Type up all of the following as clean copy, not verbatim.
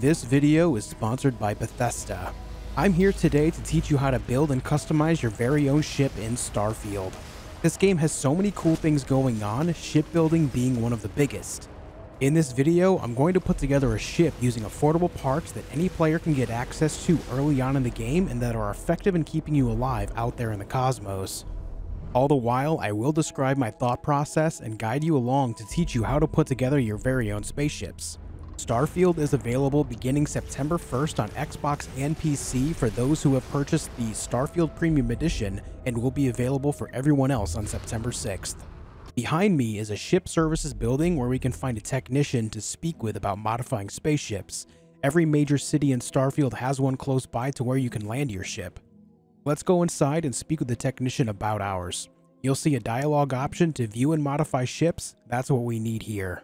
This video is sponsored by Bethesda. I'm here today to teach you how to build and customize your very own ship in Starfield. This game has so many cool things going on, shipbuilding being one of the biggest. In this video, I'm going to put together a ship using affordable parts that any player can get access to early on in the game and that are effective in keeping you alive out there in the cosmos. All the while, I will describe my thought process and guide you along to teach you how to put together your very own spaceships. Starfield is available beginning September 1st on Xbox and PC for those who have purchased the Starfield Premium Edition and will be available for everyone else on September 6th. Behind me is a ship services building where we can find a technician to speak with about modifying spaceships. Every major city in Starfield has one close by to where you can land your ship. Let's go inside and speak with the technician about ours. You'll see a dialogue option to view and modify ships. That's what we need here.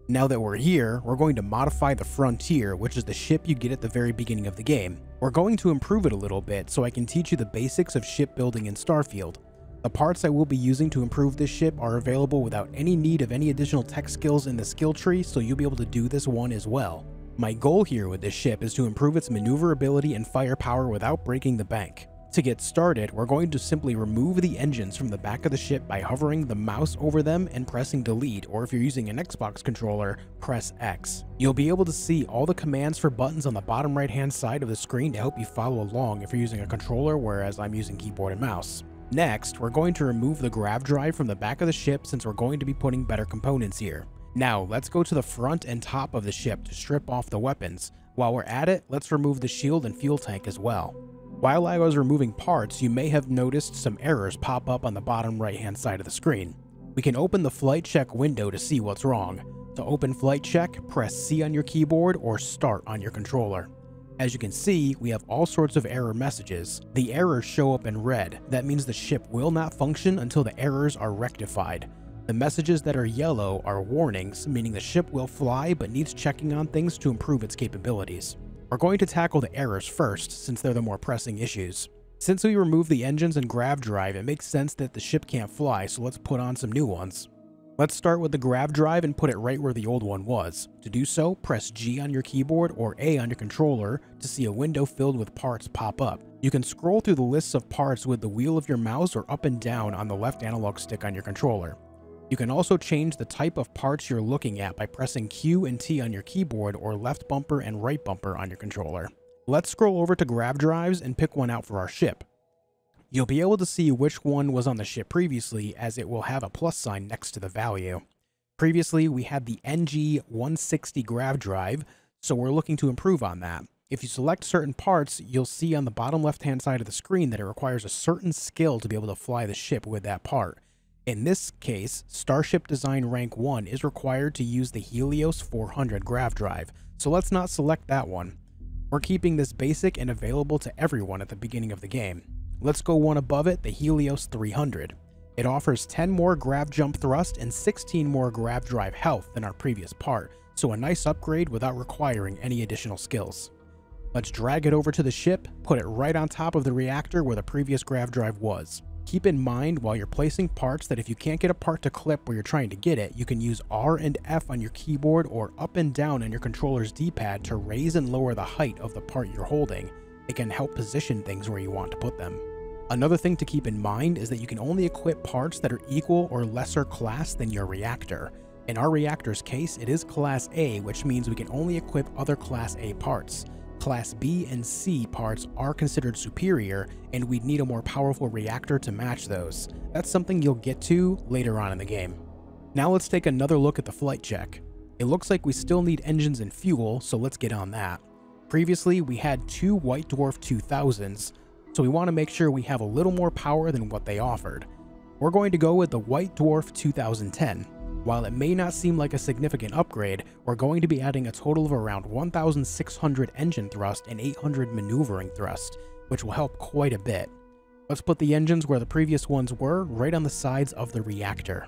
Now that we're here, we're going to modify the Frontier, which is the ship you get at the very beginning of the game. We're going to improve it a little bit so I can teach you the basics of shipbuilding in Starfield. The parts I will be using to improve this ship are available without any need of any additional tech skills in the skill tree, so you'll be able to do this one as well. My goal here with this ship is to improve its maneuverability and firepower without breaking the bank. To get started, we're going to simply remove the engines from the back of the ship by hovering the mouse over them and pressing delete, or if you're using an Xbox controller, press X. You'll be able to see all the commands for buttons on the bottom right hand side of the screen to help you follow along if you're using a controller, whereas I'm using keyboard and mouse. Next, we're going to remove the grav drive from the back of the ship since we're going to be putting better components here. Now, let's go to the front and top of the ship to strip off the weapons. While we're at it, let's remove the shield and fuel tank as well. While I was removing parts, you may have noticed some errors pop up on the bottom right hand side of the screen. We can open the flight check window to see what's wrong. To open flight check, press C on your keyboard or start on your controller. As you can see, we have all sorts of error messages. The errors show up in red. That means the ship will not function until the errors are rectified. The messages that are yellow are warnings, meaning the ship will fly but needs checking on things to improve its capabilities. We're going to tackle the errors first, since they're the more pressing issues. Since we removed the engines and grav drive, it makes sense that the ship can't fly, so let's put on some new ones. Let's start with the grav drive and put it right where the old one was. To do so, press G on your keyboard or A on your controller to see a window filled with parts pop up. You can scroll through the lists of parts with the wheel of your mouse or up and down on the left analog stick on your controller. You can also change the type of parts you're looking at by pressing Q and T on your keyboard or left bumper and right bumper on your controller. Let's scroll over to grav drives and pick one out for our ship. You'll be able to see which one was on the ship previously, as it will have a plus sign next to the value. Previously, we had the NG160 grav drive, so we're looking to improve on that. If you select certain parts, you'll see on the bottom left-hand side of the screen that it requires a certain skill to be able to fly the ship with that part. In this case, Starship Design Rank 1 is required to use the Helios 400 grav drive, so let's not select that one. We're keeping this basic and available to everyone at the beginning of the game. Let's go one above it, the Helios 300. It offers 10 more grav jump thrust and 16 more grav drive health than our previous part, so a nice upgrade without requiring any additional skills. Let's drag it over to the ship, put it right on top of the reactor where the previous grav drive was. Keep in mind while you're placing parts that if you can't get a part to clip where you're trying to get it, you can use R and F on your keyboard or up and down on your controller's D-pad to raise and lower the height of the part you're holding. It can help position things where you want to put them. Another thing to keep in mind is that you can only equip parts that are equal or lesser class than your reactor. In our reactor's case, it is Class A, which means we can only equip other Class A parts. Class B and C parts are considered superior, and we'd need a more powerful reactor to match those. That's something you'll get to later on in the game. Now let's take another look at the flight check. It looks like we still need engines and fuel, so let's get on that. Previously, we had two White Dwarf 2000s, so we want to make sure we have a little more power than what they offered. We're going to go with the White Dwarf 2010. While it may not seem like a significant upgrade, we're going to be adding a total of around 1,600 engine thrust and 800 maneuvering thrust, which will help quite a bit. Let's put the engines where the previous ones were, right on the sides of the reactor.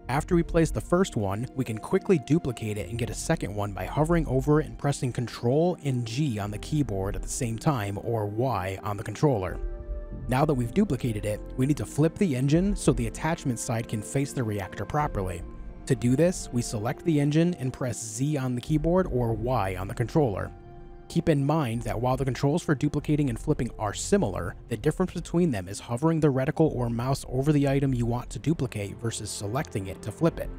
After we place the first one, we can quickly duplicate it and get a second one by hovering over it and pressing Ctrl and G on the keyboard at the same time, or Y on the controller. Now that we've duplicated it, we need to flip the engine so the attachment side can face the reactor properly. To do this, we select the engine and press Z on the keyboard or Y on the controller. Keep in mind that while the controls for duplicating and flipping are similar, the difference between them is hovering the reticle or mouse over the item you want to duplicate versus selecting it to flip it.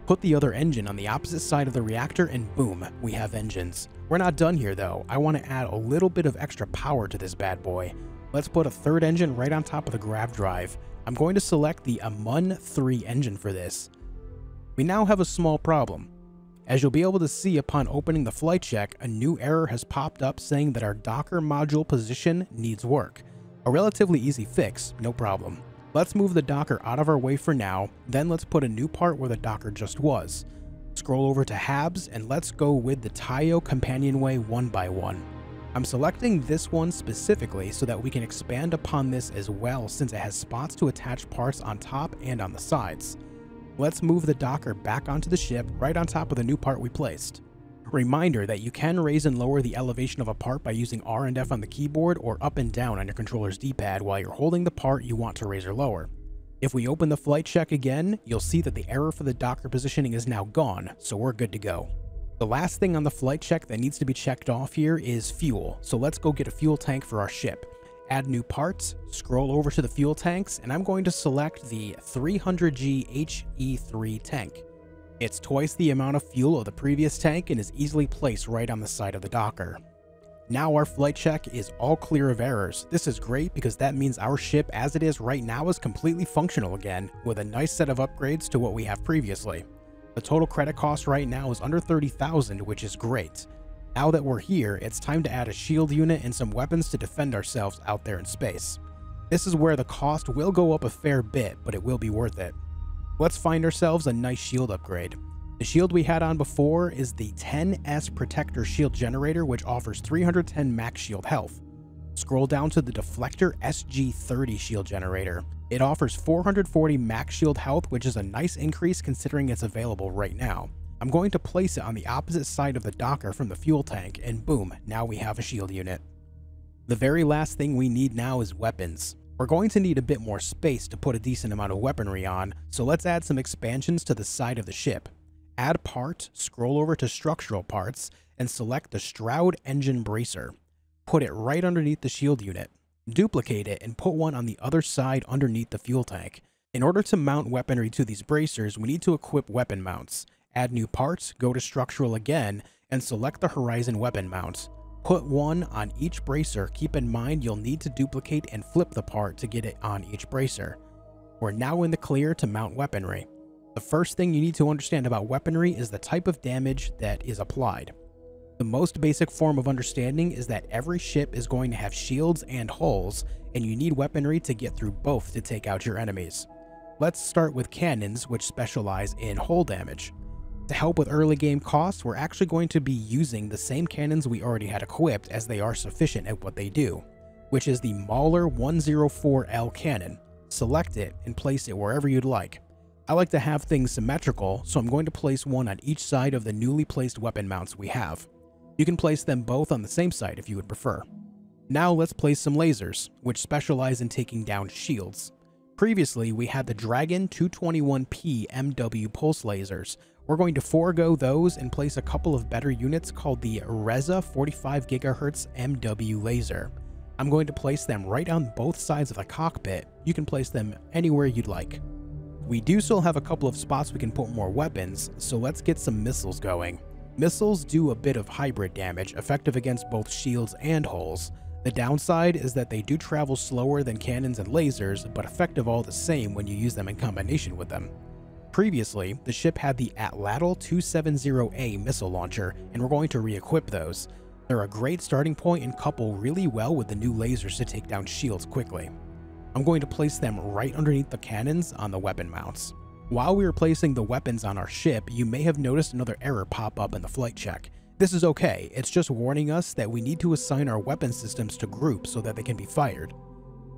Put the other engine on the opposite side of the reactor and boom, we have engines. We're not done here though. I want to add a little bit of extra power to this bad boy. Let's put a third engine right on top of the grav drive. I'm going to select the Amun 3 engine for this. We now have a small problem. As you'll be able to see upon opening the flight check, a new error has popped up saying that our Docker module position needs work. A relatively easy fix, no problem. Let's move the Docker out of our way for now, then let's put a new part where the Docker just was. Scroll over to Habs and let's go with the Tayo companionway 1x1. I'm selecting this one specifically so that we can expand upon this as well since it has spots to attach parts on top and on the sides. Let's move the Docker back onto the ship right on top of the new part we placed. Reminder that you can raise and lower the elevation of a part by using R and F on the keyboard or up and down on your controller's D-pad while you're holding the part you want to raise or lower. If we open the flight check again, you'll see that the error for the Docker positioning is now gone, so we're good to go. The last thing on the flight check that needs to be checked off here is fuel, so let's go get a fuel tank for our ship. Add new parts, scroll over to the fuel tanks, and I'm going to select the 300G HE3 tank. It's twice the amount of fuel of the previous tank and is easily placed right on the side of the Docker. Now our flight check is all clear of errors. This is great because that means our ship as it is right now is completely functional again, with a nice set of upgrades to what we have previously. The total credit cost right now is under 30,000, which is great. Now that we're here, it's time to add a shield unit and some weapons to defend ourselves out there in space. This is where the cost will go up a fair bit, but it will be worth it. Let's find ourselves a nice shield upgrade. The shield we had on before is the 10S Protector Shield Generator, which offers 310 max shield health. Scroll down to the Deflector SG30 Shield Generator. It offers 440 max shield health, which is a nice increase considering it's available right now. I'm going to place it on the opposite side of the Docker from the fuel tank, and boom, now we have a shield unit. The very last thing we need now is weapons. We're going to need a bit more space to put a decent amount of weaponry on, so let's add some expansions to the side of the ship. Add part, scroll over to structural parts, and select the Stroud engine bracer. Put it right underneath the shield unit. Duplicate it and put one on the other side underneath the fuel tank. In order to mount weaponry to these bracers, we need to equip weapon mounts. Add new parts, go to structural again, and select the horizon weapon mounts. Put one on each bracer. Keep in mind you'll need to duplicate and flip the part to get it on each bracer. We're now in the clear to mount weaponry. The first thing you need to understand about weaponry is the type of damage that is applied. The most basic form of understanding is that every ship is going to have shields and hulls, and you need weaponry to get through both to take out your enemies. Let's start with cannons, which specialize in hull damage. To help with early game costs, we're actually going to be using the same cannons we already had equipped as they are sufficient at what they do, which is the Mauler 104L cannon. Select it and place it wherever you'd like. I like to have things symmetrical, so I'm going to place one on each side of the newly placed weapon mounts we have. You can place them both on the same side if you would prefer. Now let's place some lasers, which specialize in taking down shields. Previously, we had the Dragon 221P MW pulse lasers. We're going to forego those and place a couple of better units called the Reza 45 GHz MW laser. I'm going to place them right on both sides of the cockpit. You can place them anywhere you'd like. We do still have a couple of spots we can put more weapons, so let's get some missiles going. Missiles do a bit of hybrid damage, effective against both shields and hulls. The downside is that they do travel slower than cannons and lasers, but effective all the same when you use them in combination with them. Previously, the ship had the Atlatl 270A missile launcher, and we're going to re-equip those. They're a great starting point and couple really well with the new lasers to take down shields quickly. I'm going to place them right underneath the cannons on the weapon mounts. While we were placing the weapons on our ship, you may have noticed another error pop up in the flight check. This is okay, it's just warning us that we need to assign our weapon systems to groups so that they can be fired.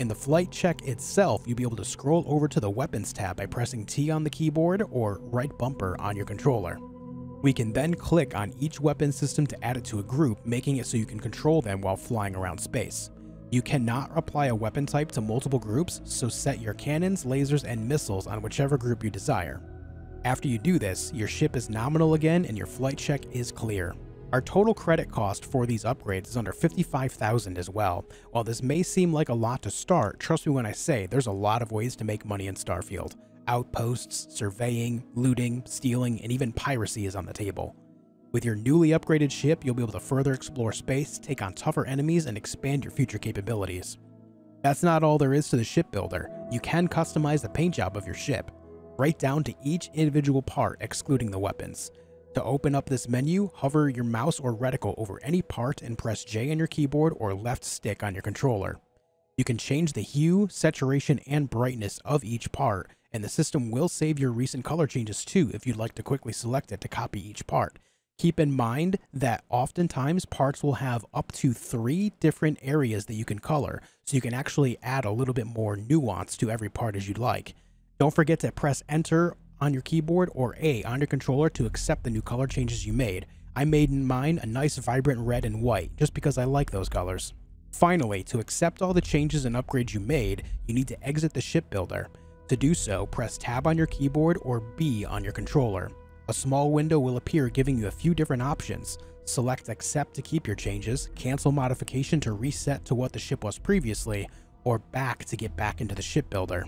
In the flight check itself, you'll be able to scroll over to the Weapons tab by pressing T on the keyboard or right bumper on your controller. We can then click on each weapon system to add it to a group, making it so you can control them while flying around space. You cannot apply a weapon type to multiple groups, so set your cannons, lasers, and missiles on whichever group you desire. After you do this, your ship is nominal again and your flight check is clear. Our total credit cost for these upgrades is under 55,000 as well. While this may seem like a lot to start, trust me when I say there's a lot of ways to make money in Starfield. Outposts, surveying, looting, stealing, and even piracy is on the table. With your newly upgraded ship, you'll be able to further explore space, take on tougher enemies, and expand your future capabilities. That's not all there is to the ship builder. You can customize the paint job of your ship, right down to each individual part, excluding the weapons. To open up this menu, hover your mouse or reticle over any part and press J on your keyboard or left stick on your controller. You can change the hue, saturation, and brightness of each part, and the system will save your recent color changes too if you'd like to quickly select it to copy each part. Keep in mind that oftentimes parts will have up to 3 different areas that you can color, so you can actually add a little bit more nuance to every part as you'd like. Don't forget to press Enter on your keyboard or A on your controller to accept the new color changes you made. I made mine a nice vibrant red and white, just because I like those colors. Finally, to accept all the changes and upgrades you made, you need to exit the ship builder. To do so, press Tab on your keyboard or B on your controller. A small window will appear giving you a few different options. Select Accept to keep your changes, Cancel Modification to reset to what the ship was previously, or Back to get back into the ship builder.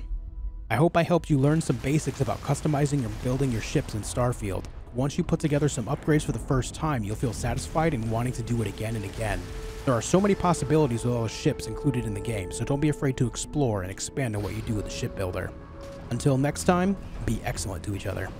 I hope I helped you learn some basics about customizing and building your ships in Starfield. Once you put together some upgrades for the first time, you'll feel satisfied and wanting to do it again and again. There are so many possibilities with all the ships included in the game, so don't be afraid to explore and expand on what you do with the ship builder. Until next time, be excellent to each other.